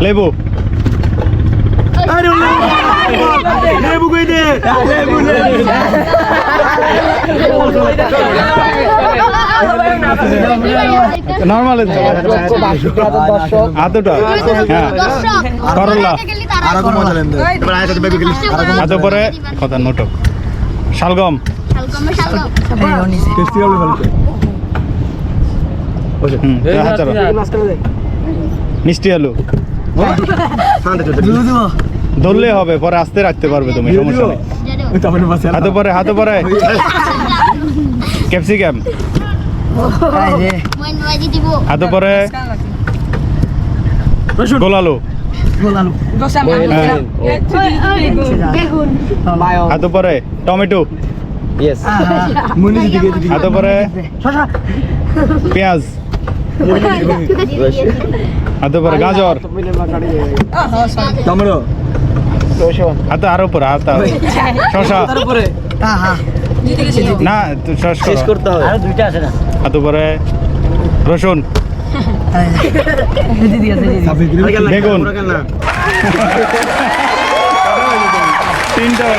লেবু লেবু কই দে নরমাল আতটা হ্যাঁ করলা আতো পরে কথা নোটক শালগম মিষ্টি আলু ধরলে হবে পরে আস্তে রাখতে পারবে তুমি সমস্যা নেই হাতে পরে ক্যাপসিকাম হাতে পরে গোলালু হাতে পরে টমেটো হাতে পরে পেঁয়াজ হাতে পরে গাজর টমেটো হাতে আরো পরে শসা না শেষ করতে হবে আরো দুইটা আছে না হাতে পরে রসুন বেগুন তিনটা